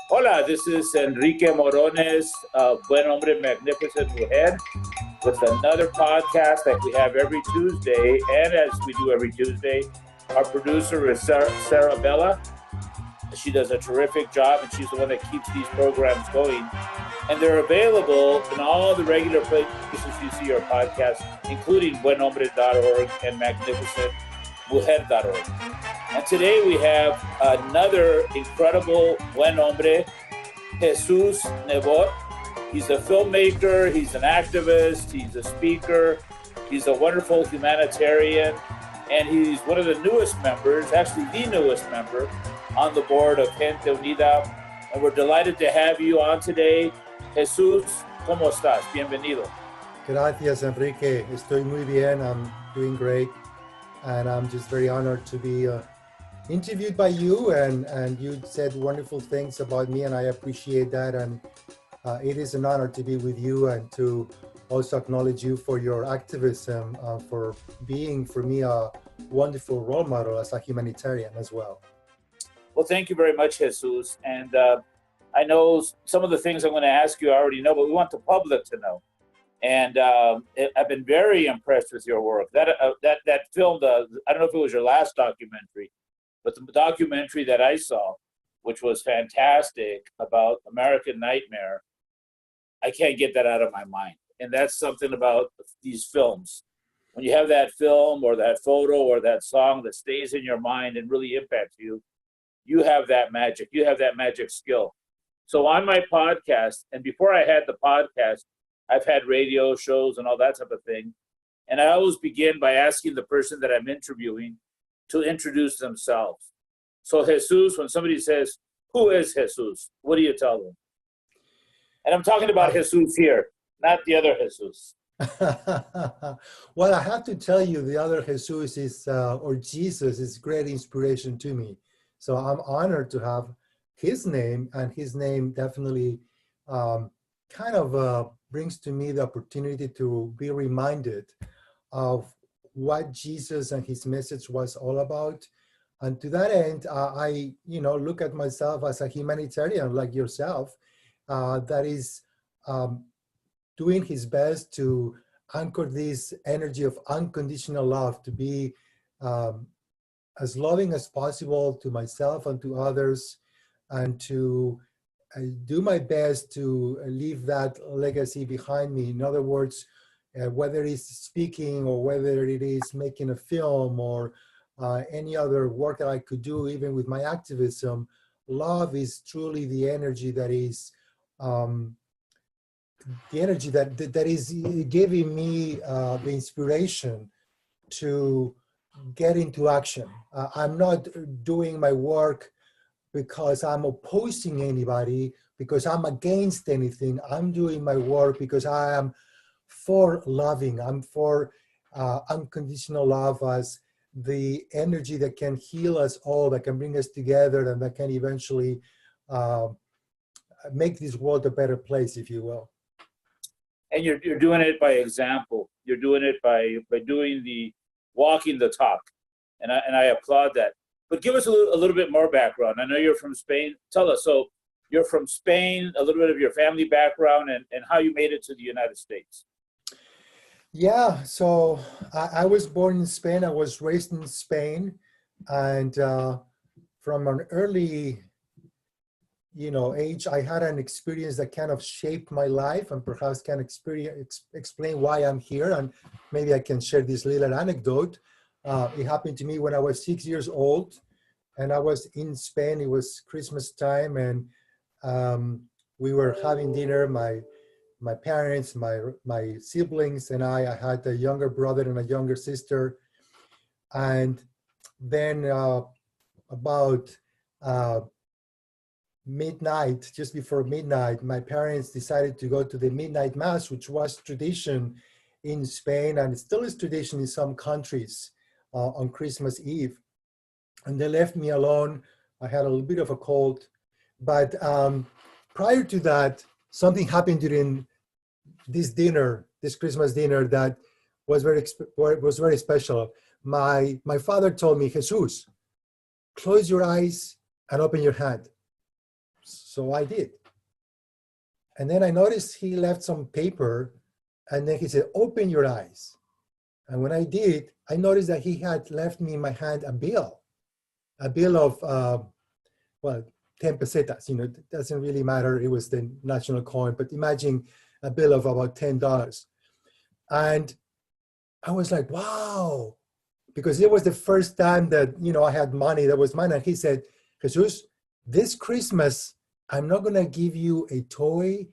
Hola, this is Enrique Morones of Buen, Hombre, Magnificent Mujer with another podcast that we have every Tuesday. And as we do every Tuesday, our producer is Sarah Bella. She does a terrific job, and she's the one that keeps these programs going. And they're available in all the regular places you see our podcasts, including buenhombre.org and magnificentmujer.org. And today we have another incredible buen hombre, Jesus Nebot. He's a filmmaker, he's an activist, he's a speaker, he's a wonderful humanitarian, and he's one of the newest members, actually the newest member, on the board of Gente Unida. And we're delighted to have you on today. Jesus, ¿cómo estás? Bienvenido. Gracias, Enrique. Estoy muy bien. I'm doing great. And I'm just very honored to be interviewed by you. And you said wonderful things about me, and I appreciate that. And it is an honor to be with you and to also acknowledge you for your activism, for being, for me, a wonderful role model as a humanitarian as well. Well, thank you very much, Jesus. And I know some of the things I'm going to ask you I already know, but we want the public to know. And I've been very impressed with your work. That film, I don't know if it was your last documentary, but the documentary that I saw, which was fantastic about American Nightmare, I can't get that out of my mind. And that's something about these films. When you have that film or that photo or that song that stays in your mind and really impacts you, you have that magic. You have that magic skill. So on my podcast, and before I had the podcast, I've had radio shows and all that type of thing. And I always begin by asking the person that I'm interviewing to introduce themselves. So Jesus, when somebody says, who is Jesus? What do you tell them? And I'm talking about Jesus here, not the other Jesus. Well, I have to tell you, the other Jesus is, or Jesus is great inspiration to me. So I'm honored to have his name, and his name definitely brings to me the opportunity to be reminded of what Jesus and his message was all about. And to that end, I look at myself as a humanitarian like yourself, that is doing his best to anchor this energy of unconditional love, to be as loving as possible to myself and to others, and to do my best to leave that legacy behind me. In other words, whether it's speaking or whether it is making a film or any other work that I could do, even with my activism, love is truly the energy that is that is giving me the inspiration to get into action. I'm not doing my work because I'm opposing anybody, because I'm against anything. I'm doing my work because I am for loving. I'm for unconditional love as the energy that can heal us all, that can bring us together, and that can eventually make this world a better place, if you will. And you're doing it by example. You're doing it by doing the walking the talk. And I applaud that. But give us a little bit more background. I know you're from Spain. Tell us, so you're from Spain, a little bit of your family background, and how you made it to the United States. Yeah, so I was born in Spain. I was raised in Spain. And from an early age, I had an experience that kind of shaped my life, and perhaps can explain why I'm here. And maybe I can share this little anecdote. It happened to me when I was 6 years old, and I was in Spain. It was Christmas time, and we were having dinner. My parents, my siblings, and I had a younger brother and a younger sister. And then about midnight, just before midnight, my parents decided to go to the midnight mass, which was tradition in Spain, and it still is tradition in some countries on Christmas Eve. And they left me alone. I had a little bit of a cold, but prior to that, something happened during this dinner, this Christmas dinner, that was very special. My father told me, Jesus, close your eyes and open your hand. So I did. And then I noticed he left some paper, and then he said, open your eyes. And when I did, I noticed that he had left me in my hand a bill of, well, 10 pesetas, it doesn't really matter. It was the national coin, but imagine a bill of about $10. And I was like, wow, because it was the first time that, I had money that was mine. And he said, Jesus, this Christmas, I'm not going to give you a toy.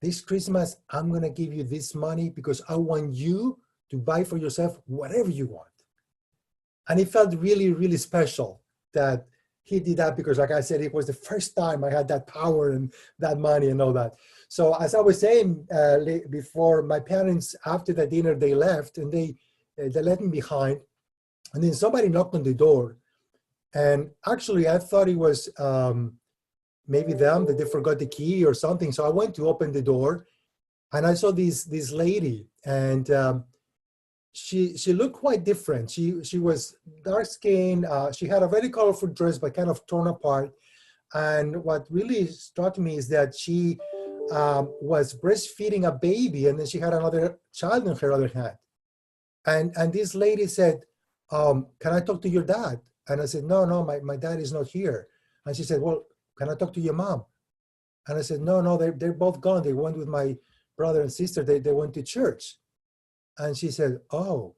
This Christmas, I'm going to give you this money because I want you to buy for yourself whatever you want. And it felt really, really special that he did that because, like I said, it was the first time I had that power and that money and all that. So as I was saying before, my parents, after the dinner, they left and they left me behind. And then somebody knocked on the door. And actually, I thought it was maybe them, that they forgot the key or something. So I went to open the door and I saw this lady, and she looked quite different. She was dark skinned. She had a very colorful dress, but kind of torn apart. And what really struck me is that she was breastfeeding a baby, and then she had another child in her other hand. And this lady said, can I talk to your dad? And I said, no, my dad is not here. And she said, well, can I talk to your mom? And I said, no, they're both gone. They went with my brother and sister. They went to church. And she said, oh.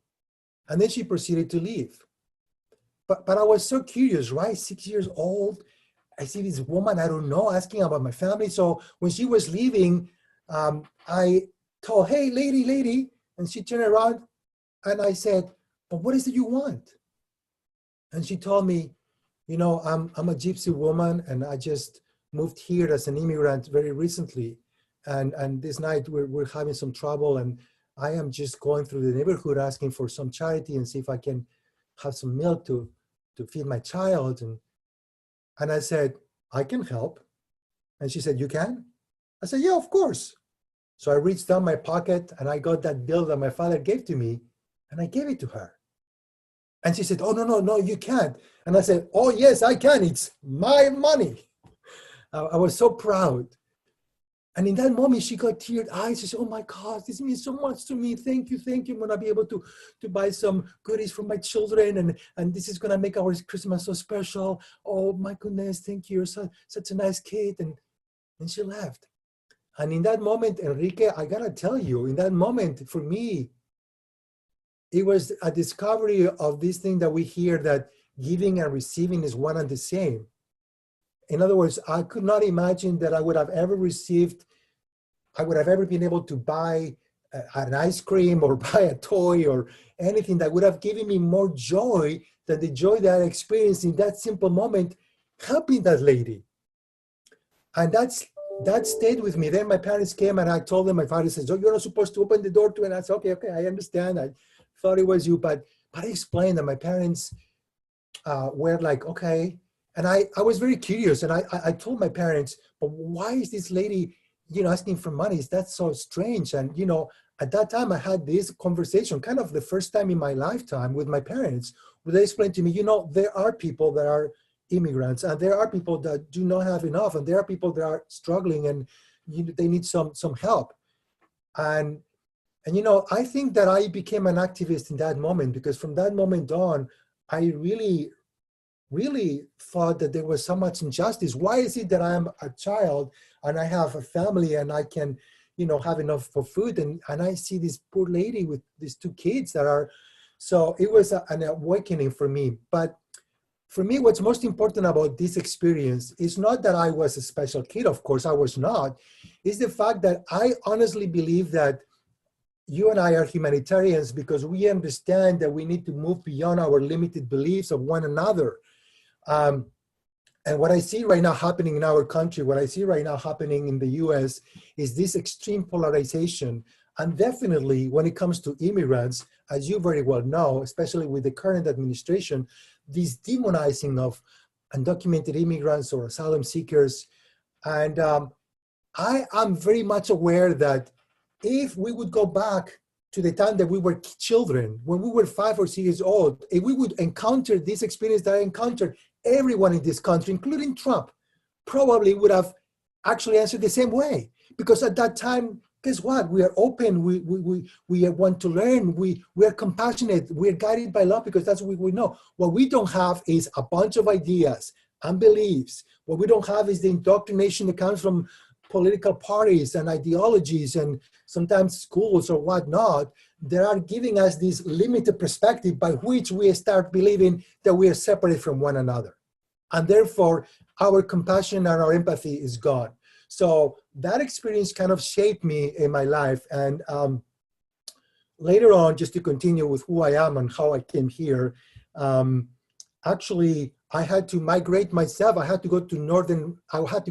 And then she proceeded to leave. But I was so curious, right? 6 years old. I see this woman I don't know asking about my family. So when she was leaving, I told, hey, lady. And she turned around and I said, but what is it you want? And she told me, I'm a gypsy woman and I just moved here as an immigrant very recently. And this night we're having some trouble, and I am just going through the neighborhood asking for some charity and see if I can have some milk to feed my child. And I said, I can help. And she said, you can? I said, yeah, of course. So I reached down my pocket and I got that bill that my father gave to me and I gave it to her. And she said, oh, no, you can't. And I said, oh, yes, I can. It's my money. I was so proud. And in that moment, she got teared eyes. She said, oh, my God, this means so much to me. Thank you. I'm going to be able to buy some goodies for my children. And this is going to make our Christmas so special. Oh, my goodness, thank you. You're such a nice kid. And she left. And in that moment, Enrique, I got to tell you, in that moment, for me, it was a discovery of this thing that we hear, that giving and receiving is one and the same. In other words, I could not imagine that I would have ever been able to buy an ice cream or buy a toy or anything that would have given me more joy than the joy that I experienced in that simple moment, helping that lady. And that stayed with me. Then my parents came and I told them, my father says, oh, you're not supposed to open the door to it. And I said, okay, I understand. I thought it was you, but I explained that my parents were like, okay. And I was very curious, and I told my parents, but why is this lady, asking for money? That's so strange. And, at that time I had this conversation, kind of the first time in my lifetime with my parents, where they explained to me, there are people that are immigrants, and there are people that do not have enough, and there are people that are struggling, and they need some help. And I think that I became an activist in that moment, because from that moment on, I really thought that there was so much injustice. Why is it that I'm a child and I have a family and I can, have enough for food, and I see this poor lady with these two kids that are, so it was an awakening for me. But for me, what's most important about this experience is not that I was a special kid. Of course, I was not. It's the fact that I honestly believe that you and I are humanitarians because we understand that we need to move beyond our limited beliefs of one another. And what I see right now happening in our country, what I see right now happening in the US is this extreme polarization. And definitely when it comes to immigrants, as you very well know, especially with the current administration, this demonizing of undocumented immigrants or asylum seekers. And I am very much aware that if we would go back to the time that we were children, when we were 5 or 6 years old, if we would encounter this experience that I encountered, everyone in this country, including Trump, probably would have actually answered the same way. Because at that time, guess what? We are open. We want to learn. We are compassionate. We are guided by love because that's what we know. What we don't have is a bunch of ideas and beliefs. What we don't have is the indoctrination that comes from political parties and ideologies and sometimes schools or whatnot that are giving us this limited perspective by which we start believing that we are separate from one another. And therefore, our compassion and our empathy is gone. So that experience kind of shaped me in my life. And later on, just to continue with who I am and how I came here, actually, I had to migrate myself. I had to go to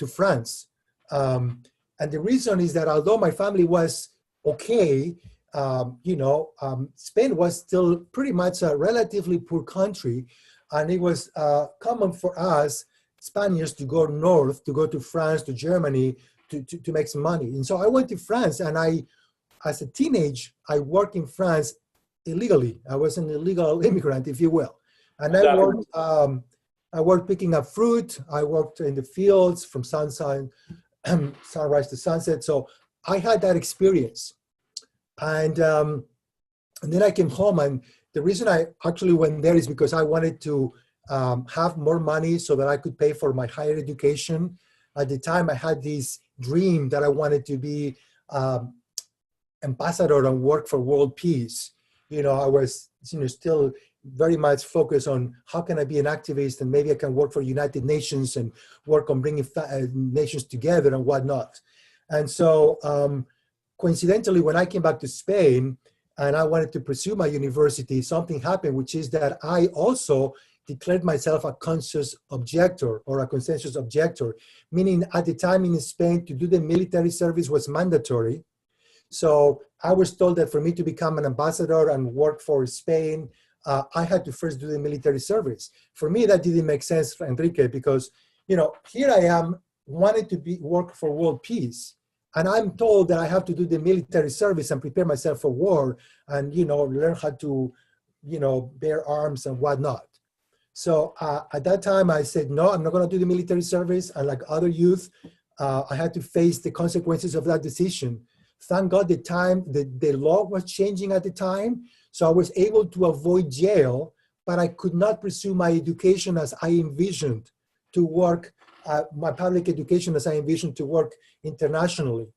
France. And the reason is that although my family was okay, Spain was still pretty much a relatively poor country. And it was common for us Spaniards to go north, to go to France, to Germany, to make some money. And so I went to France, and as a teenager, I worked in France illegally. I was an illegal immigrant, if you will. And I worked picking up fruit. I worked in the fields from sunrise to sunset. So I had that experience. And then I came home, and the reason I actually went there is because I wanted to have more money so that I could pay for my higher education. At the time, I had this dream that I wanted to be ambassador and work for world peace. I was still very much focused on how can I be an activist, and maybe I can work for United Nations and work on bringing nations together and whatnot. And so coincidentally, when I came back to Spain and I wanted to pursue my university, something happened, which is that I also declared myself a conscious objector or a consensus objector, meaning at the time in Spain to do the military service was mandatory. So I was told that for me to become an ambassador and work for Spain, I had to first do the military service. For me, that didn't make sense, Enrique, because here I am wanting to work for world peace, and I'm told that I have to do the military service and prepare myself for war and learn how to bear arms and whatnot. So at that time, I said, no, I'm not going to do the military service. And like other youth, I had to face the consequences of that decision. Thank God the law was changing at the time. So I was able to avoid jail, but I could not pursue my education as I envisioned to work, my public education as I envisioned to work internationally.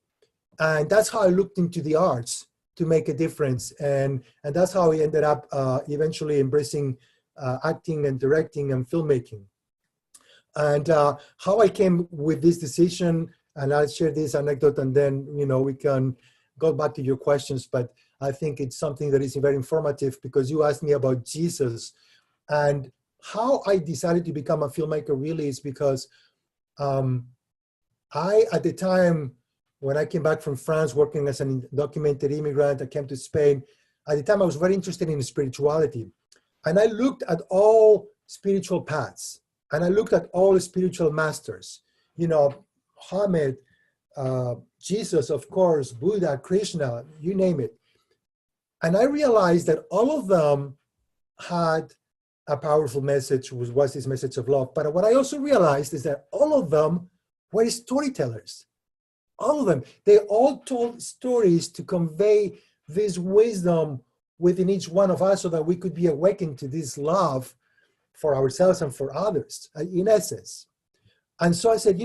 And that's how I looked into the arts to make a difference. And that's how I ended up eventually embracing acting and directing and filmmaking. And how I came with this decision, and I'll share this anecdote and then we can go back to your questions, but I think it's something that is very informative because you asked me about Jesus. And how I decided to become a filmmaker really is because at the time when I came back from France working as a undocumented immigrant, I came to Spain. At the time I was very interested in spirituality. And I looked at all spiritual paths, and I looked at all spiritual masters, Muhammad, Jesus, of course, Buddha, Krishna, you name it. And I realized that all of them had a powerful message, which was this message of love. But what I also realized is that all of them were storytellers. All of them. They all told stories to convey this wisdom within each one of us so that we could be awakened to this love for ourselves and for others, in essence. And so I said,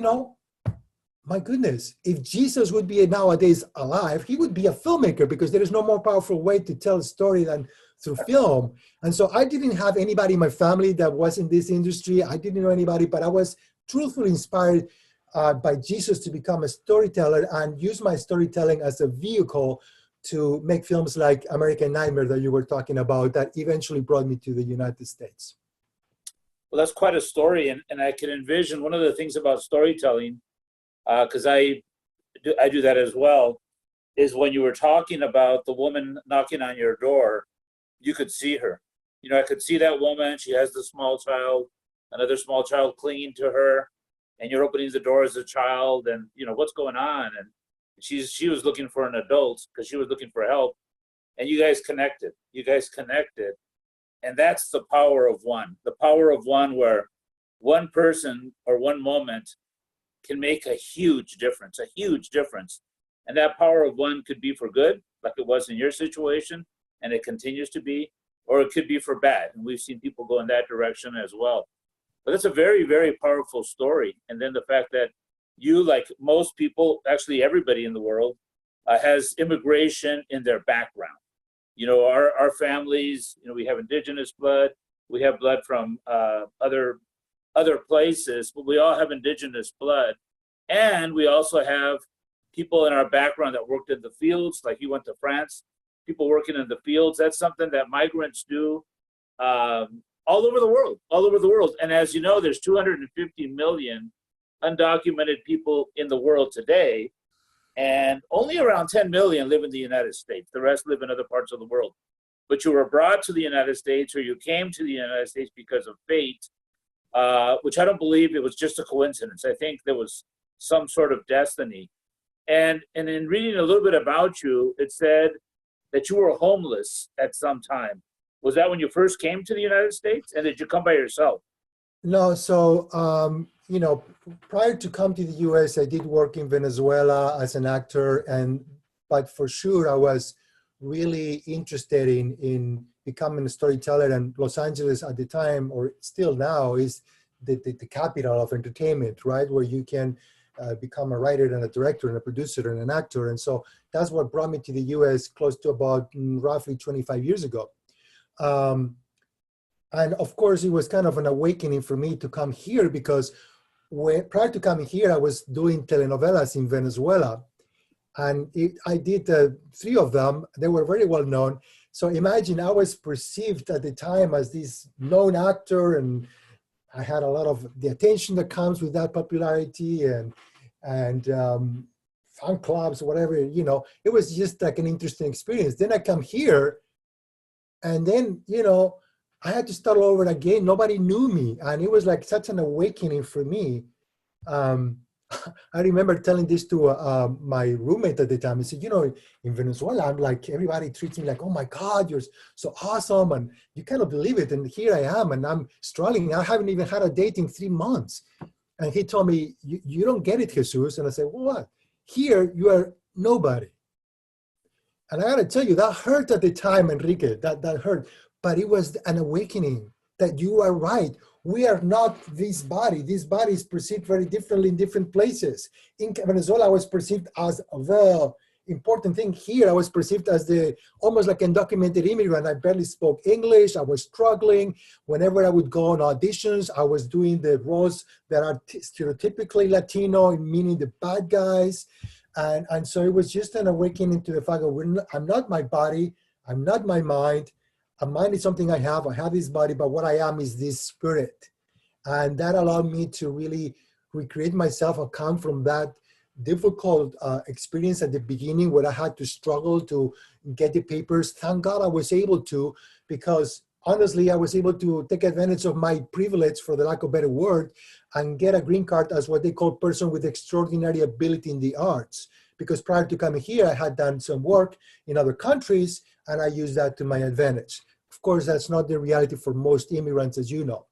my goodness, if Jesus would be nowadays alive, he would be a filmmaker because there is no more powerful way to tell a story than through film. And so I didn't have anybody in my family that was in this industry. I didn't know anybody, but I was truthfully inspired by Jesus to become a storyteller and use my storytelling as a vehicle to make films like American Nightmare that you were talking about that eventually brought me to the United States. Well, that's quite a story. And I can envision one of the things about storytelling, because I do that as well, is when you were talking about the woman knocking on your door, you could see her. I could see that woman. She has the small child, another small child clinging to her, and you're opening the door as a child, and what's going on? And she was looking for an adult because she was looking for help, and you guys connected. And that's the power of one. The power of one where one person or one moment can make a huge difference, a huge difference. And that power of one could be for good, like it was in your situation, and it continues to be, or it could be for bad. And we've seen people go in that direction as well. But it's a very, very powerful story. And then the fact that you, like most people, actually everybody in the world, has immigration in their background. You know, our families, you know, we have indigenous blood, we have blood from other places, but we all have indigenous blood. And we also have people in our background that worked in the fields, like you went to France, people working in the fields. That's something that migrants do all over the world, all over the world. And as you know, there's 250 million undocumented people in the world today, and only around 10 million live in the United States. The rest live in other parts of the world. But you were brought to the United States, or you came to the United States because of fate, which I don't believe it was just a coincidence. I think there was some sort of destiny. And in reading a little bit about you, it said that you were homeless at some time. Was that when you first came to the United States? And did you come by yourself? No, so, you know, prior to come to the US, I did work in Venezuela as an actor, but for sure I was really interested in becoming a storyteller, and Los Angeles at the time, or still now, is the capital of entertainment, right? Where you can become a writer and a director and a producer and an actor. And so that's what brought me to the US close to about roughly 25 years ago. And of course, it was kind of an awakening for me to come here, because prior to coming here, I was doing telenovelas in Venezuela. And I did 3 of them. They were very well known. So imagine, I was perceived at the time as this known actor, and I had a lot of the attention that comes with that popularity, and fan clubs, whatever, you know. It was just like an interesting experience. Then I come here, and then, you know, I had to start all over again. Nobody knew me. And it was like such an awakening for me. I remember telling this to my roommate at the time. He said, you know, in Venezuela, I'm like, everybody treats me like, oh my God, you're so awesome. And you cannot believe it. And here I am, and I'm struggling. I haven't even had a date in 3 months. And he told me, you don't get it, Jesus. And I said, well, what? Here, you are nobody. And I got to tell you, that hurt at the time, Enrique, that hurt. But it was an awakening that you are right. We are not this body. This body is perceived very differently in different places. In Venezuela, I was perceived as the important thing. Here, I was perceived as almost like an undocumented immigrant. I barely spoke English. I was struggling. Whenever I would go on auditions, I was doing the roles that are stereotypically Latino, meaning the bad guys. And so it was just an awakening to the fact that I'm not my body. I'm not my mind. A mind is something I have this body, but what I am is this spirit. And that allowed me to really recreate myself and come from that difficult experience at the beginning, where I had to struggle to get the papers. Thank God I was able to, because honestly, I was able to take advantage of my privilege, for the lack of a better word, and get a green card as what they call person with extraordinary ability in the arts. Because prior to coming here, I had done some work in other countries, and I used that to my advantage. Of course, that's not the reality for most immigrants, as you know.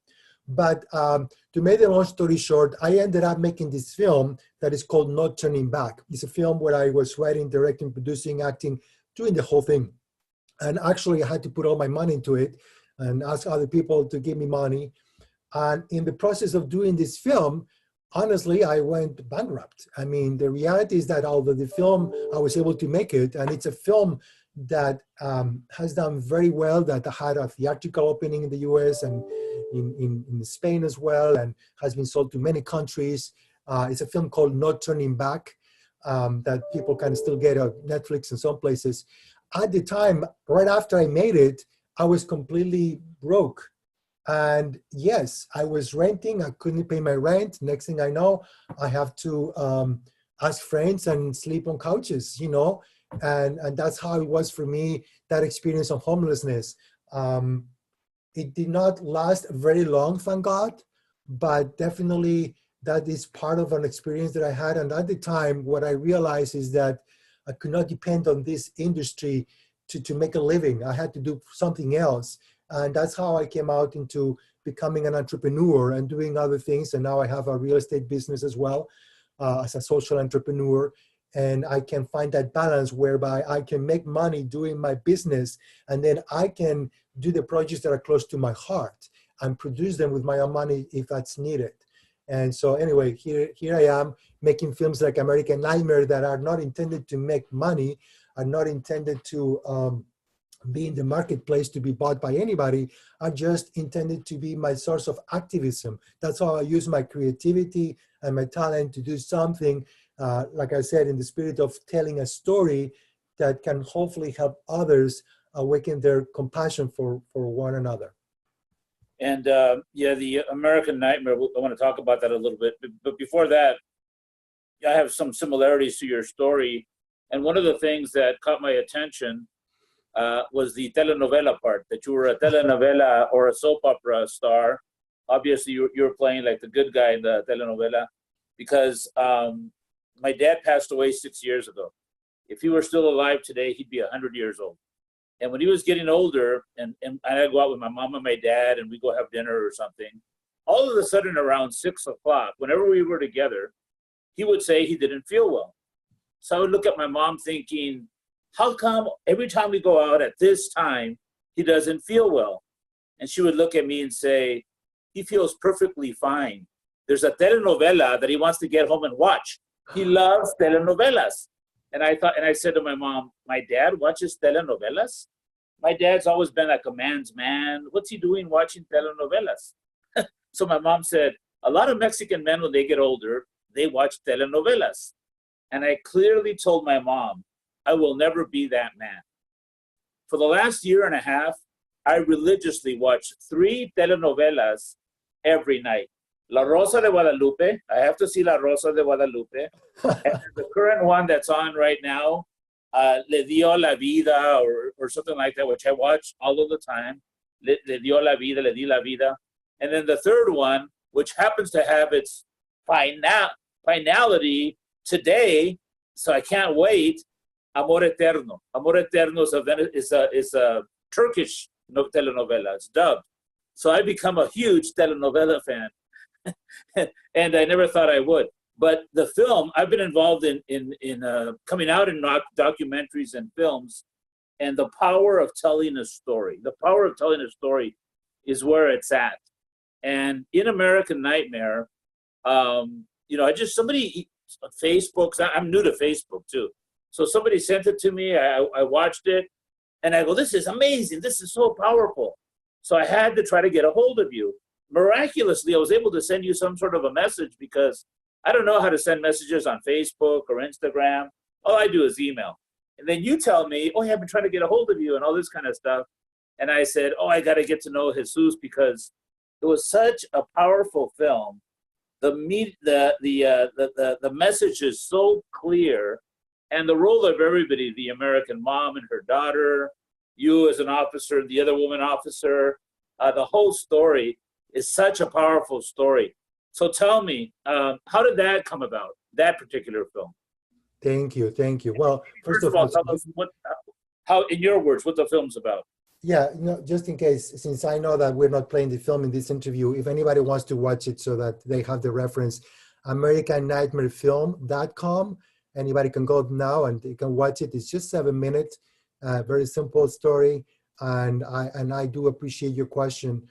But to make the long story short, I ended up making this film that is called No Turning Back. It's a film where I was writing, directing, producing, acting, doing the whole thing. And actually, I had to put all my money into it and ask other people to give me money. And in the process of doing this film, honestly, I went bankrupt. I mean, the reality is that although the film, I was able to make it, and it's a film that has done very well, that had a theatrical opening in the US and in Spain as well, and has been sold to many countries. It's a film called No Turning Back, that people can still get on Netflix in some places. At the time, right after I made it, I was completely broke. And yes, I was renting. I couldn't pay my rent. Next thing I know, I have to ask friends and sleep on couches, you know. And that's how it was for me, that experience of homelessness. It did not last very long, thank God, but definitely that is part of an experience that I had. And at the time, what I realized is that I could not depend on this industry to make a living. I had to do something else. And that's how I came out into becoming an entrepreneur and doing other things. And now I have a real estate business as well, as a social entrepreneur. And I can find that balance whereby I can make money doing my business, and then I can do the projects that are close to my heart and produce them with my own money if that's needed. And so anyway, here I am making films like American Nightmare that are not intended to make money, are not intended to be in the marketplace to be bought by anybody, are just intended to be my source of activism. That's how I use my creativity and my talent to do something, like I said, in the spirit of telling a story that can hopefully help others awaken their compassion for one another. And yeah, the American Nightmare, I want to talk about that a little bit. But before that, I have some similarities to your story. And one of the things that caught my attention was the telenovela part, that you were a telenovela or a soap opera star. Obviously, you were playing like the good guy in the telenovela, because my dad passed away 6 years ago. If he were still alive today, he'd be 100 years old. And when he was getting older, and I'd go out with my mom and my dad, and we'd go have dinner or something, all of a sudden around 6 o'clock, whenever we were together, he would say he didn't feel well. So I would look at my mom thinking, how come every time we go out at this time, he doesn't feel well? And she would look at me and say, he feels perfectly fine. There's a telenovela that he wants to get home and watch. He loves telenovelas. And I said to my mom, my dad watches telenovelas? My dad's always been like a man's man. What's he doing watching telenovelas? So my mom said, a lot of Mexican men, when they get older, they watch telenovelas. And I clearly told my mom, I will never be that man. For the last year and a half, I religiously watched 3 telenovelas every night. La Rosa de Guadalupe, I have to see La Rosa de Guadalupe. And the current one that's on right now, Le Dio la Vida, or something like that, which I watch all of the time. Le Dio la Vida, Le Di la Vida. And then the third one, which happens to have its finality today, so I can't wait, Amor Eterno. Amor Eterno is a Turkish telenovela. It's dubbed. So I become a huge telenovela fan. And I never thought I would. But the film, I've been involved in coming out in documentaries and films, and the power of telling a story. The power of telling a story is where it's at. And in American Nightmare, somebody, Facebook, I'm new to Facebook too. So somebody sent it to me, I watched it, and I go, this is amazing, this is so powerful. So I had to try to get a hold of you. Miraculously, I was able to send you some sort of a message, because I don't know how to send messages on Facebook or Instagram. All I do is email. And then you tell me, oh, yeah, I've been trying to get a hold of you and all this kind of stuff. And I said, oh, I got to get to know Jesus, because it was such a powerful film. The message is so clear, and the role of everybody, the American mom and her daughter, you as an officer, the other woman officer, the whole story is such a powerful story. So tell me, how did that come about, that particular film? Thank you. Well, first of all, all, tell us how, in your words, what the film's about. Yeah, just in case, since I know that we're not playing the film in this interview, if anybody wants to watch it so that they have the reference, AmericanNightmareFilm.com. Anybody can go now and they can watch it. It's just 7 minutes, very simple story. And I do appreciate your question.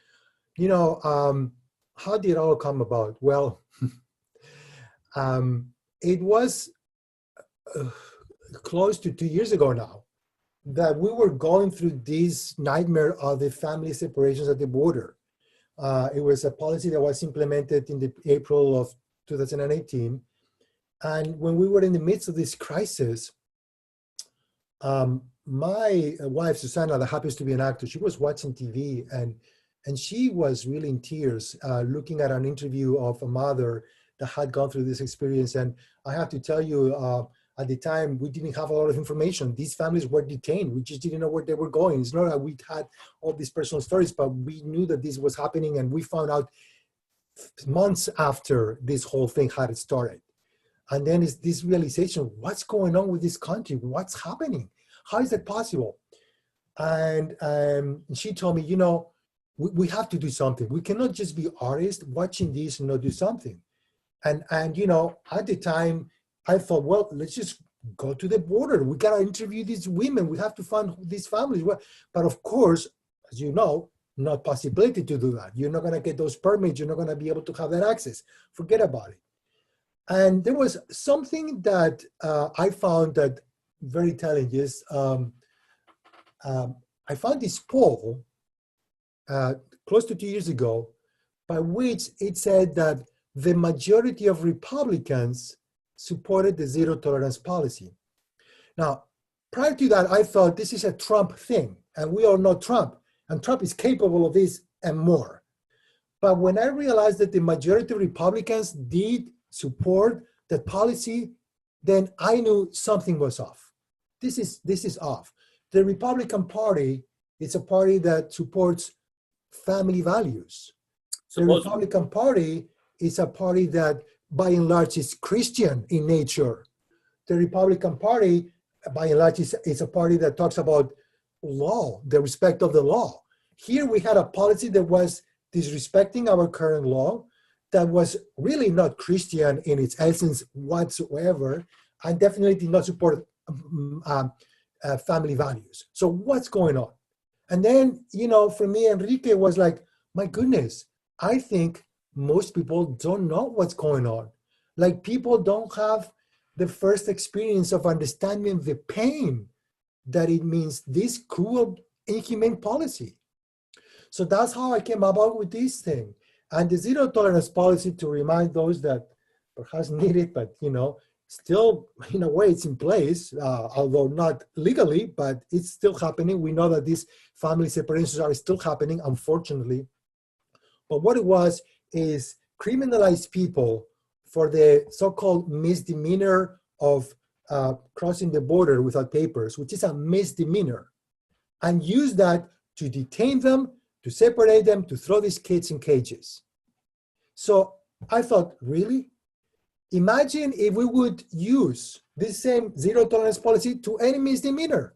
How did it all come about? Well, it was close to 2 years ago now that we were going through this nightmare of the family separations at the border. It was a policy that was implemented in the April of 2018. And when we were in the midst of this crisis, my wife, Susana, that happens to be an actor, she was watching TV and she was really in tears looking at an interview of a mother that had gone through this experience. And I have to tell you, at the time, we didn't have a lot of information. These families were detained. We just didn't know where they were going. It's not that we had all these personal stories, but we knew that this was happening, and we found out months after this whole thing had started. And then it's this realization, what's going on with this country? What's happening? How is that possible? And she told me, you know, we have to do something. We cannot just be artists watching this and not do something. And you know, at the time, I thought, well, let's just go to the border. We got to interview these women. We have to find these families. But of course, as you know, not possibility to do that. You're not going to get those permits. You're not going to be able to have that access. Forget about it. And there was something that I found that very telling is I found this poll close to 2 years ago by which it said that the majority of Republicans supported the zero tolerance policy. Now, prior to that, I thought this is a Trump thing, and we all know Trump, and Trump is capable of this and more. But when I realized that the majority of Republicans did support that policy, then I knew something was off. This is off. The Republican Party is a party that supports family values. The Republican Party is a party that, by and large, is Christian in nature. The Republican Party, by and large, is a party that talks about law, the respect of the law. Here we had a policy that was disrespecting our current law, that was really not Christian in its essence whatsoever, and definitely did not support family values. So what's going on? And then, you know, for me, Enrique was like, my goodness, I think most people don't know what's going on. Like, people don't have the first experience of understanding the pain that it means, this cruel, inhumane policy. So that's how I came about with this thing. And the zero tolerance policy, to remind those that perhaps need it, but, you know, still, in a way, it's in place, although not legally, but it's still happening. We know that these family separations are still happening, unfortunately. But what it was is criminalize people for the so-called misdemeanor of crossing the border without papers, which is a misdemeanor, and use that to detain them, to separate them, to throw these kids in cages. So I thought, really? Imagine if we would use this same zero tolerance policy to any misdemeanor.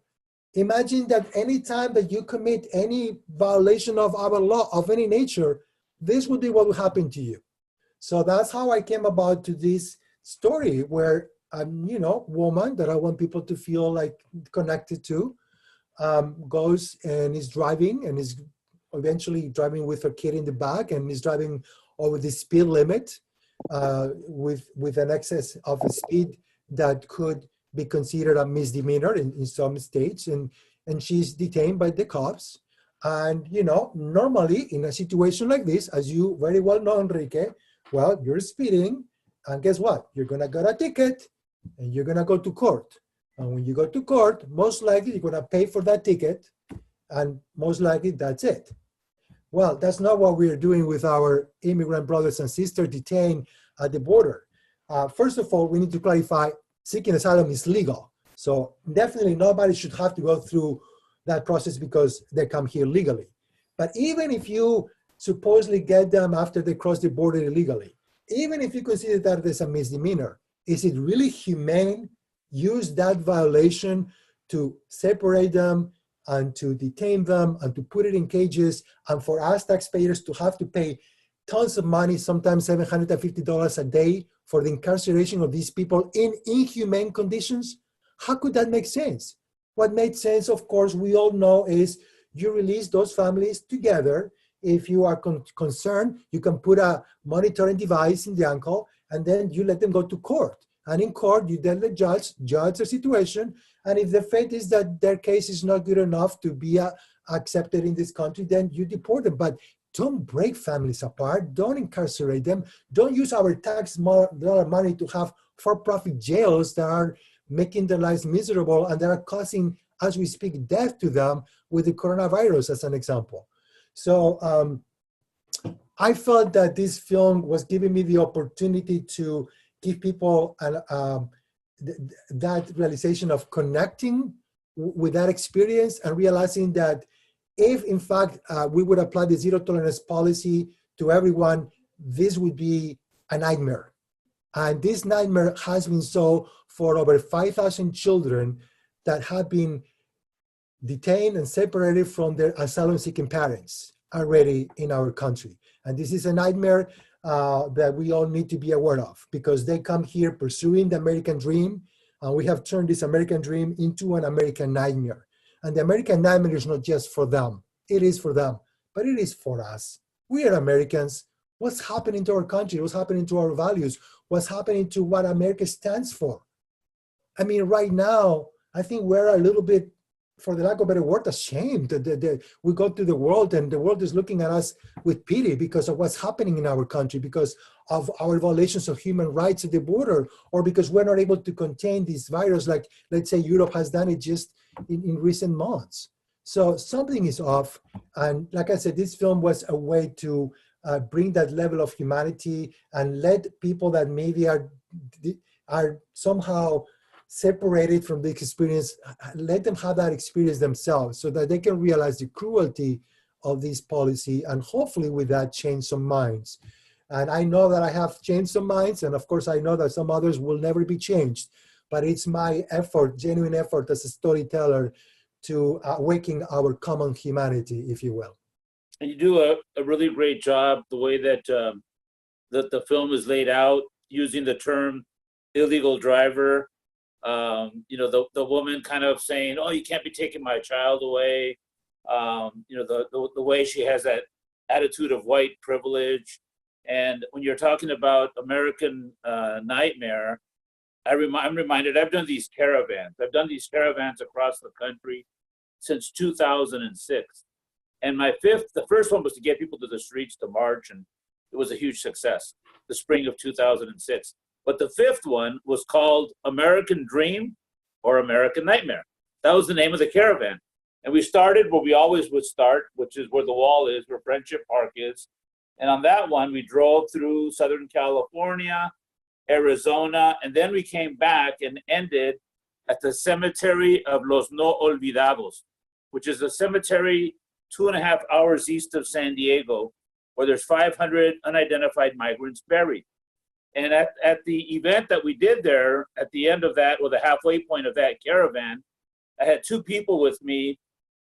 Imagine that any time that you commit any violation of our law of any nature, this would be what would happen to you. So that's how I came about to this story, where I'm, you know, woman that I want people to feel like connected to, goes and is driving, and is eventually driving with her kid in the back, and is driving over the speed limit with an excess of a speed that could be considered a misdemeanor in some states, and she's detained by the cops. And, you know, normally in a situation like this, as you very well know, Enrique, well, you're speeding, and guess what? You're gonna get a ticket, and you're gonna go to court. And when you go to court, most likely you're gonna pay for that ticket, and most likely that's it. Well, that's not what we're doing with our immigrant brothers and sisters detained at the border. First of all, we need to clarify, seeking asylum is legal. So definitely nobody should have to go through that process because they come here legally. But even if you supposedly get them after they cross the border illegally, even if you consider that as a misdemeanor, is it really humane? Use that violation to separate them and to detain them and to put it in cages, and for us taxpayers to have to pay tons of money, sometimes $750 a day, for the incarceration of these people in inhumane conditions? How could that make sense? What made sense, of course, we all know, is you release those families together. If you are concerned, you can put a monitoring device in the ankle, and then you let them go to court. And in court, you then the judge the situation. And if the fate is that their case is not good enough to be accepted in this country, then you deport them. But don't break families apart. Don't incarcerate them. Don't use our tax dollar money to have for-profit jails that are making their lives miserable and that are causing, as we speak, death to them with the coronavirus, as an example. So I felt that this film was giving me the opportunity to give people that realization of connecting with that experience, and realizing that if, in fact, we would apply the zero tolerance policy to everyone, this would be a nightmare. And this nightmare has been so for over 5,000 children that have been detained and separated from their asylum-seeking parents already in our country. And this is a nightmare that we all need to be aware of, because they come here pursuing the American dream, and we have turned this American dream into an American nightmare. And the American nightmare is not just for them. It is for them, but it is for us. We are Americans. What's happening to our country? What's happening to our values? What's happening to what America stands for? I mean, right now, I think we're a little bit, for the lack of a better word, ashamed. We go to the world and the world is looking at us with pity because of what's happening in our country, because of our violations of human rights at the border, or because we're not able to contain this virus like, let's say, Europe has done it just in recent months. So something is off. And like I said, this film was a way to bring that level of humanity and let people that maybe are somehow separated from the experience, let them have that experience themselves so that they can realize the cruelty of this policy, and hopefully with that change some minds. And I know that I have changed some minds, and of course I know that some others will never be changed, but it's my effort, genuine effort as a storyteller, to awaken our common humanity, if you will. And you do a really great job the way that the film is laid out, using the term illegal driver. The woman kind of saying, "Oh, you can't be taking my child away." The way she has that attitude of white privilege. And when you're talking about American nightmare, I'm reminded, I've done these caravans. I've done these caravans across the country since 2006. And the first one was to get people to the streets to march, and it was a huge success, the spring of 2006. But the fifth one was called American Dream or American Nightmare. That was the name of the caravan. And we started where we always would start, which is where the wall is, where Friendship Park is. And on that one, we drove through Southern California, Arizona, and then we came back and ended at the cemetery of Los No Olvidados, which is a cemetery 2.5 hours east of San Diego, where there's 500 unidentified migrants buried. And at the event that we did there, at the end of that, or the halfway point of that caravan, I had two people with me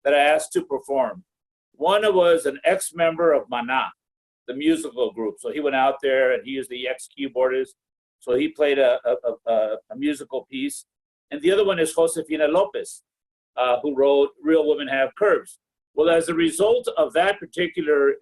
that I asked to perform. One was an ex-member of Maná, the musical group. So he went out there and he is the ex-keyboardist. So he played a musical piece. And the other one is Josefina Lopez, who wrote Real Women Have Curves. Well, as a result of that particular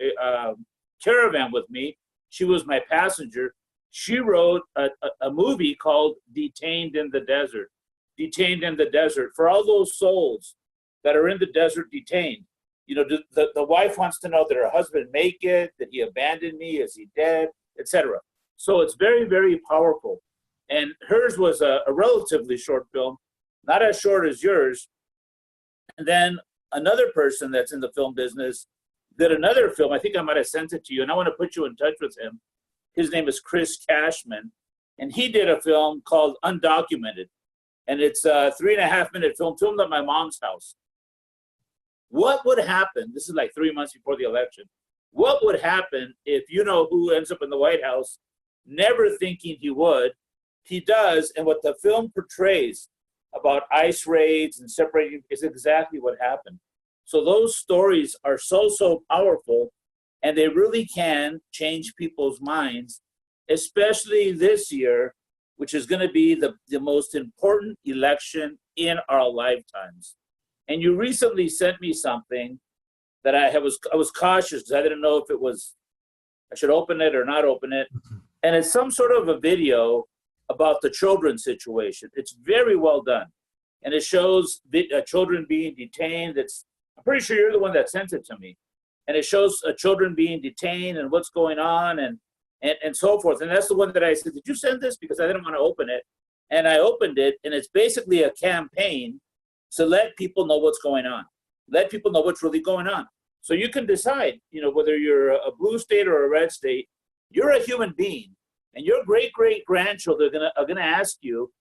caravan with me, she was my passenger. She wrote a movie called Detained in the Desert. Detained in the Desert. For all those souls that are in the desert detained, the wife wants to know, did her husband make it? Did he abandon me? Is he dead? Etc. So it's very, very powerful. And hers was a relatively short film, not as short as yours. And then another person that's in the film business did another film. I think I might have sent it to you, and I want to put you in touch with him. His name is Chris Cashman, and he did a film called Undocumented. And it's a 3.5-minute film filmed at my mom's house. What would happen? This is like 3 months before the election. What would happen if who ends up in the White House, never thinking he would? He does, and what the film portrays about ICE raids and separating is exactly what happened. So those stories are so powerful, and they really can change people's minds, especially this year, which is going to be the most important election in our lifetimes. And you recently sent me something that I was cautious because I didn't know if I should open it or not open it. And it's some sort of a video about the children's situation. It's very well done. And it shows children being detained. I'm pretty sure you're the one that sent it to me. And it shows children being detained and what's going on and so forth. And that's the one that I said, did you send this? Because I didn't want to open it. And I opened it, and it's basically a campaign to let people know what's going on. Let people know what's really going on. So you can decide, whether you're a blue state or a red state, you're a human being. And your great-great-grandchildren are gonna ask you,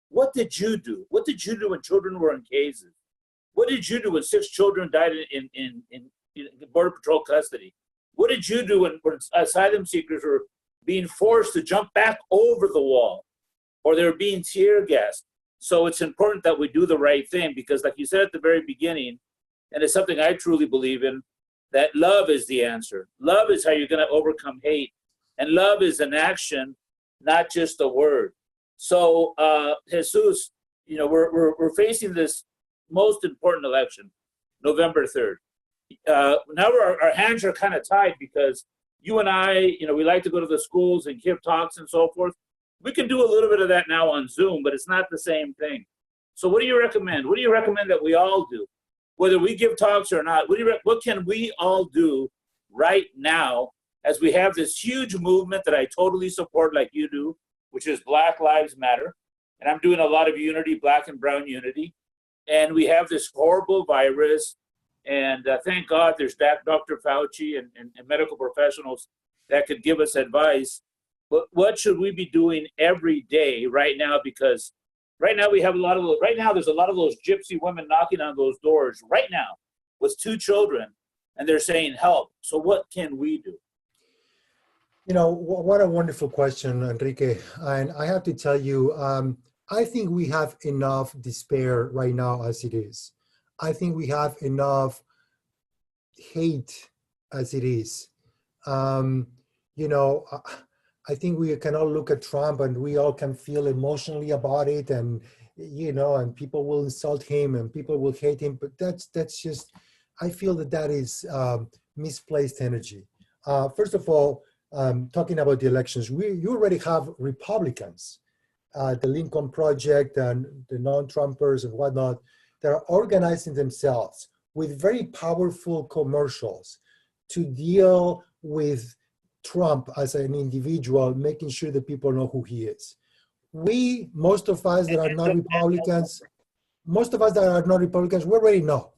what did you do? What did you do when children were in cases? What did you do when 6 children died in Border Patrol custody? What did you do when asylum seekers were being forced to jump back over the wall, or they were being tear gassed? So it's important that we do the right thing, because like you said at the very beginning, and it's something I truly believe in, that love is the answer. Love is how you're going to overcome hate. And love is an action, not just a word. So, Jesus, you know, we're facing this most important election, November 3rd. Now our hands are kind of tied because you and I, you know, we like to go to the schools and give talks and so forth. We can do a little bit of that now on Zoom, but it's not the same thing. So what do you recommend? What do you recommend that we all do? Whether we give talks or not, what can we all do right now as we have this huge movement that I totally support like you do, which is Black Lives Matter. And I'm doing a lot of unity, black and brown unity. And we have this horrible virus. And thank God there's Dr. Fauci and medical professionals that could give us advice. But what should we be doing every day right now? Because right now we have there's a lot of those gypsy women knocking on those doors right now with 2 children, and they're saying help. So what can we do? You know, what a wonderful question, Enrique. And I have to tell you, I think we have enough despair right now as it is. I think we have enough hate as it is. You know, I think we can all look at Trump and we all can feel emotionally about it, and, you know, and people will insult him and people will hate him, but that's just, I feel that is misplaced energy. First of all, talking about the elections, you already have Republicans, the Lincoln Project and the non-Trumpers and whatnot, that are organizing themselves with very powerful commercials to deal with Trump as an individual, making sure that people know who he is. Most of us that are not Republicans, we already know.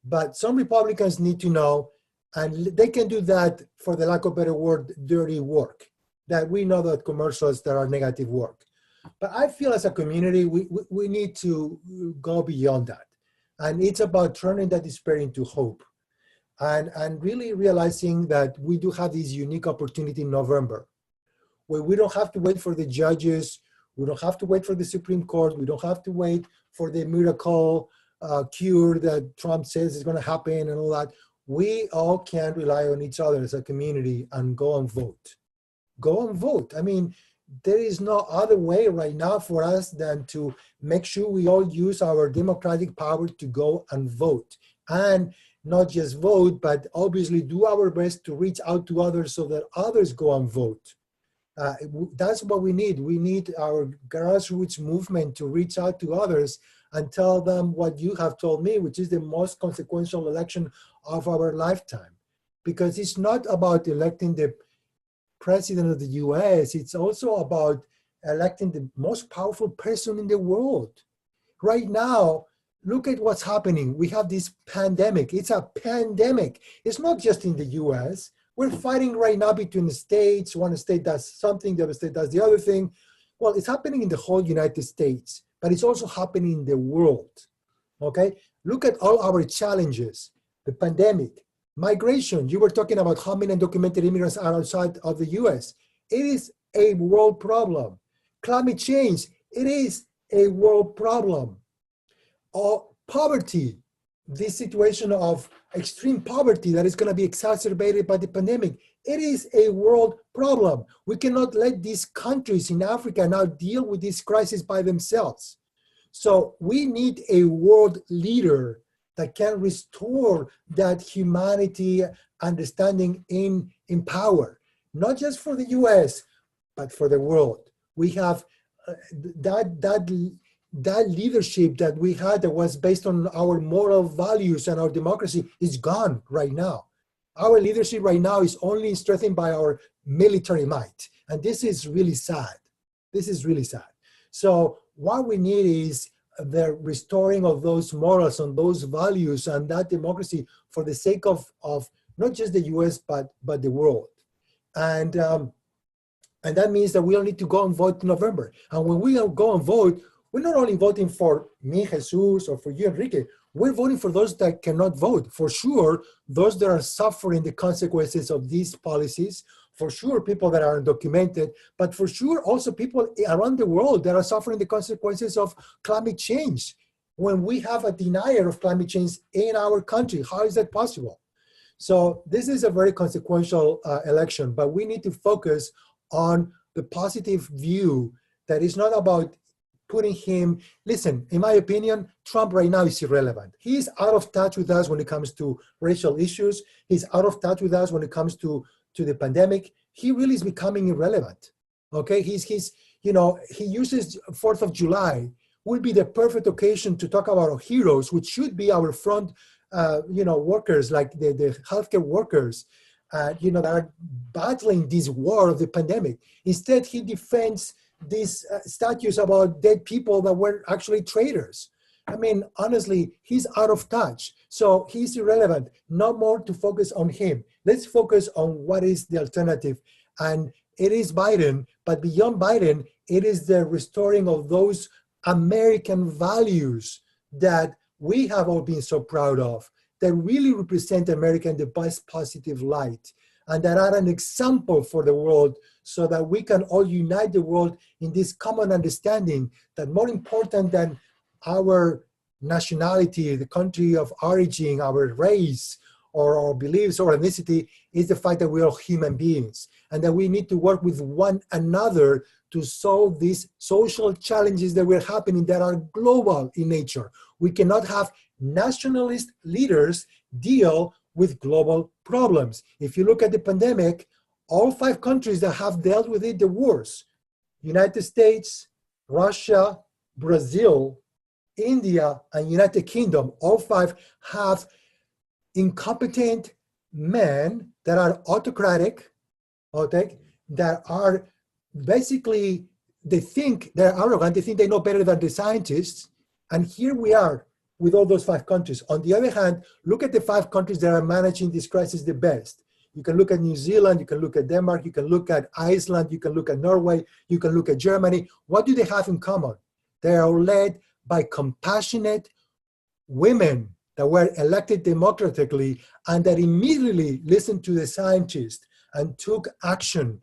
But some Republicans need to know, and they can do that, for the lack of a better word, dirty work. That we know that commercials that are negative work. But I feel as a community, we need to go beyond that. And it's about turning that despair into hope. And really realizing that we do have this unique opportunity in November, where we don't have to wait for the judges, we don't have to wait for the Supreme Court, we don't have to wait for the miracle cure that Trump says is going to happen and all that. We all can rely on each other as a community and go and vote. Go and vote. I mean, there is no other way right now for us than to make sure we all use our democratic power to go and vote. And not just vote, but obviously do our best to reach out to others so that others go and vote. That's what we need. We need our grassroots movement to reach out to others and tell them what you have told me, which is the most consequential election of our lifetime. Because it's not about electing the president of the US, it's also about electing the most powerful person in the world. Right now, look at what's happening. We have this pandemic. It's a pandemic. It's not just in the US. We're fighting right now between the states. One state does something, the other state does the other thing. Well, it's happening in the whole United States, but it's also happening in the world, okay? Look at all our challenges, the pandemic, migration. You were talking about how many undocumented immigrants are outside of the US. It is a world problem. Climate change, it is a world problem. Poverty, this situation of extreme poverty that is going to be exacerbated by the pandemic, it is a world problem. We cannot let these countries in Africa now deal with this crisis by themselves. So we need a world leader that can restore that humanity understanding in power, not just for the US, but for the world. We have that leadership that we had that was based on our moral values and our democracy is gone right now. Our leadership right now is only strengthened by our military might. And this is really sad. This is really sad. So what we need is the restoring of those morals and those values and that democracy for the sake of not just the US, but the world. And that means that we all need to go and vote in November. And when we go and vote, we're not only voting for me, Jesus, or for you, Enrique. We're voting for those that cannot vote. For sure, those that are suffering the consequences of these policies. For sure, people that are undocumented. But for sure, also people around the world that are suffering the consequences of climate change. when we have a denier of climate change in our country? How is that possible? So this is a very consequential election, but we need to focus on the positive view that is not about putting him, listen, in my opinion, Trump right now is irrelevant. He's out of touch with us when it comes to racial issues. He's out of touch with us when it comes to the pandemic. He really is becoming irrelevant. Okay, he uses 4th of July would be the perfect occasion to talk about our heroes, which should be our front workers, like the healthcare workers, that are battling this war of the pandemic. Instead, he defends these statues about dead people that were actually traitors. I mean, honestly, he's out of touch. So he's irrelevant. No more to focus on him. Let's focus on what is the alternative. And it is Biden, but beyond Biden, it is the restoring of those American values that we have all been so proud of, that really represent America in the best positive light, and that are an example for the world, so that we can all unite the world in this common understanding that more important than our nationality, the country of origin, our race, or our beliefs or ethnicity, is the fact that we are human beings, and that we need to work with one another to solve these social challenges that were happening that are global in nature. We cannot have nationalist leaders deal with global problems. If you look at the pandemic, all 5 countries that have dealt with it the worst, United States, Russia, Brazil, India, and United Kingdom, all 5 have incompetent men that are autocratic, okay, that are basically, they think they're arrogant, they think they know better than the scientists. And here we are with all those 5 countries. On the other hand, look at the 5 countries that are managing this crisis the best. You can look at New Zealand, you can look at Denmark, you can look at Iceland, you can look at Norway, you can look at Germany. What do they have in common? They are led by compassionate women that were elected democratically and that immediately listened to the scientists and took action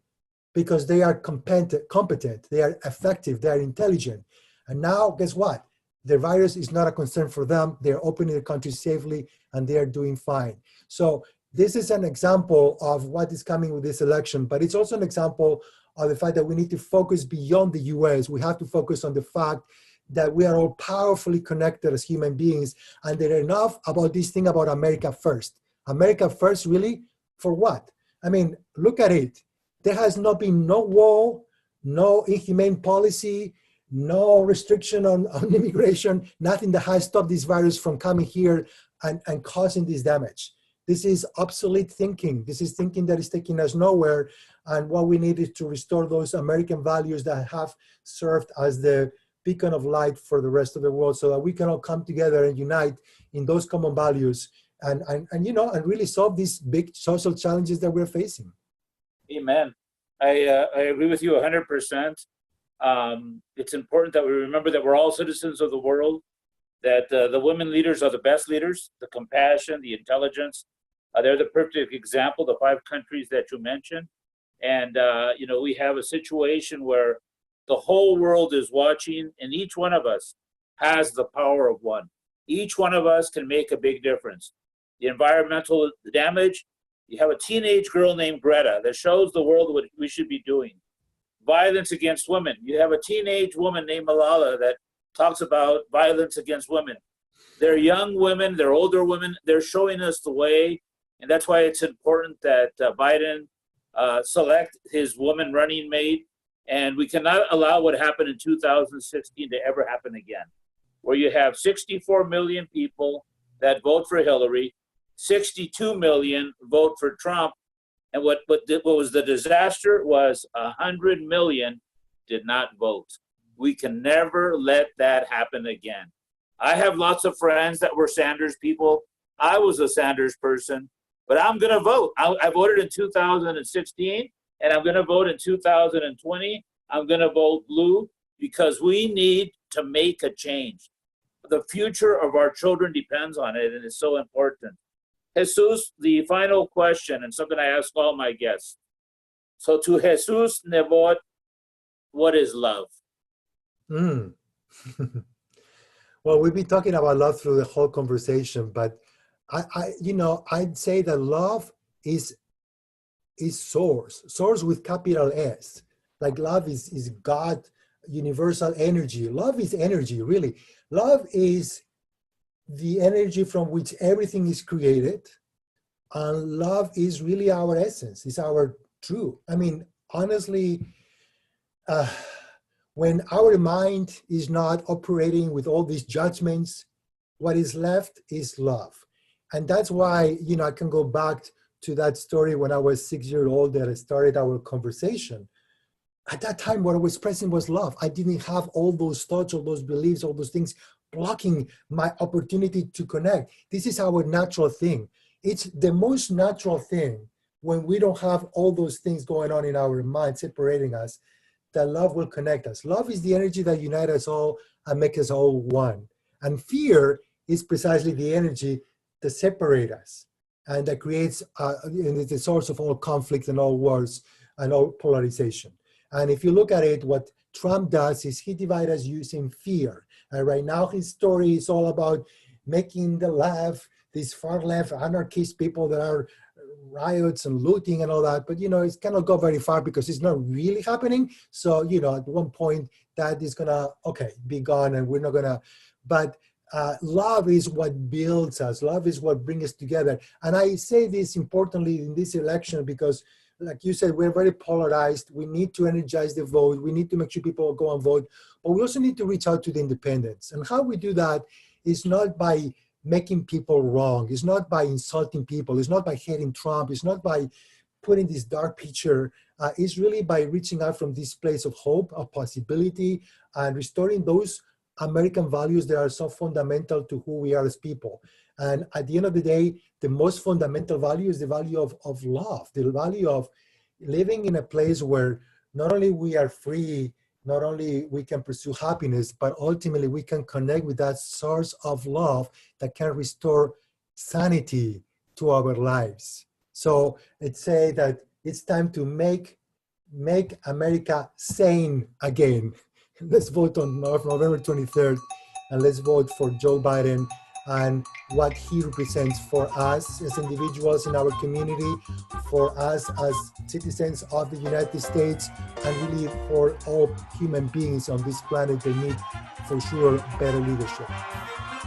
because they are competent, they are effective, they are intelligent. And now, guess what? The virus is not a concern for them. They're opening the country safely and they are doing fine. So this is an example of what is coming with this election, but it's also an example of the fact that we need to focus beyond the US. We have to focus on the fact that we are all powerfully connected as human beings, and that enough about this thing about America first. America first, really? For what? I mean, look at it. There has not been no wall, no inhumane policy, no restriction on immigration, nothing that has stopped this virus from coming here and causing this damage. This is obsolete thinking. This is thinking that is taking us nowhere. And what we need is to restore those American values that have served as the beacon of light for the rest of the world, so that we can all come together and unite in those common values and really solve these big social challenges that we're facing. Amen. I agree with you 100%. It's important that we remember that we're all citizens of the world, that the women leaders are the best leaders, the compassion, the intelligence. They're the perfect example, the 5 countries that you mentioned. And, we have a situation where the whole world is watching, and each one of us has the power of one. Each one of us can make a big difference. The environmental damage, you have a teenage girl named Greta that shows the world what we should be doing. Violence against women, you have a teenage woman named Malala that talks about violence against women. They're young women, they're older women, they're showing us the way, and that's why it's important that Biden select his woman running mate. And we cannot allow what happened in 2016 to ever happen again, where you have 64 million people that vote for Hillary, 62 million vote for Trump, and what was the disaster was 100 million did not vote. We can never let that happen again. I have lots of friends that were Sanders people. I was a Sanders person, but I'm going to vote. I voted in 2016. And I'm going to vote in 2020. I'm going to vote blue because we need to make a change. The future of our children depends on it, and it's so important. Jesus, the final question, and something I ask all my guests. So to Jesus Nebot, what is love? Well, we've been talking about love through the whole conversation, but I'd say that love is source with capital S. Like love is God, universal energy. Love is energy, really. Love is the energy from which everything is created. And love is really our essence, is our truth. I mean, honestly, when our mind is not operating with all these judgments, what is left is love. And that's why, I can go back to that story when I was 6 years old that I started our conversation. At that time, what I was expressing was love. I didn't have all those thoughts, all those beliefs, all those things blocking my opportunity to connect. This is our natural thing. It's the most natural thing when we don't have all those things going on in our mind separating us, that love will connect us. Love is the energy that unites us all and makes us all one. And fear is precisely the energy that separates us and that creates the source of all conflict and all wars and all polarization. And if you look at it, what Trump does is he divides us using fear. And right now his story is all about making the left, these far left anarchist people that are riots and looting and all that, but it's cannot go very far because it's not really happening. So at one point that is gonna be gone, and we're not gonna. But love is what builds us. Love is what brings us together. And I say this importantly in this election because, like you said, we're very polarized. We need to energize the vote. We need to make sure people go and vote, but we also need to reach out to the independents. And how we do that is not by making people wrong. It's not by insulting people. It's not by hating Trump. It's not by putting this dark picture. It's really by reaching out from this place of hope, of possibility, and restoring those American values that are so fundamental to who we are as people. And at the end of the day, the most fundamental value is the value of love, the value of living in a place where not only we are free, not only we can pursue happiness, but ultimately we can connect with that source of love that can restore sanity to our lives. So let's say that it's time to make America sane again. Let's vote on November 23rd, and let's vote for Joe Biden and what he represents for us as individuals in our community, for us as citizens of the United States, and really for all human beings on this planet. They need, for sure, better leadership.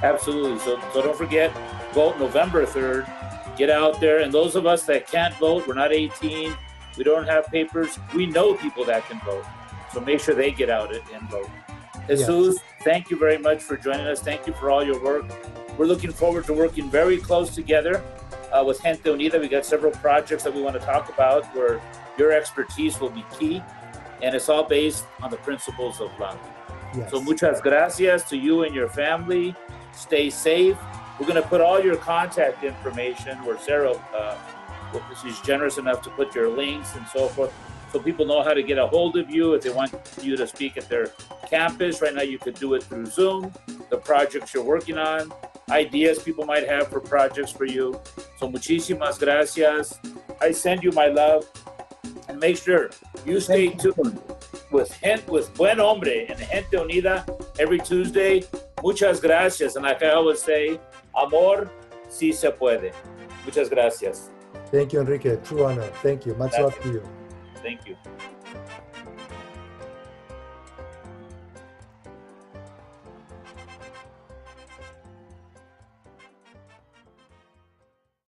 Absolutely. So don't forget, vote November 3rd. Get out there. And those of us that can't vote, we're not 18, we don't have papers, we know people that can vote. So make sure they get out and vote. Jesus, Thank you very much for joining us. Thank you for all your work. We're looking forward to working very close together with Gente Unida. We got several projects that we want to talk about where your expertise will be key. And it's all based on the principles of love. Yes. So muchas gracias to you and your family. Stay safe. We're going to put all your contact information where Sarah she's generous enough to put your links and so forth, so people know how to get a hold of you if they want you to speak at their campus. Right now you could do it through Zoom, the projects you're working on, ideas people might have for projects for you. So muchísimas gracias. I send you my love, and make sure you stay tuned with Buen Hombre and Gente Unida every Tuesday. Muchas gracias. And like I always say, amor sí se puede. Muchas gracias. Thank you, Enrique. True honor. Thank you. Much love to you. Thank you.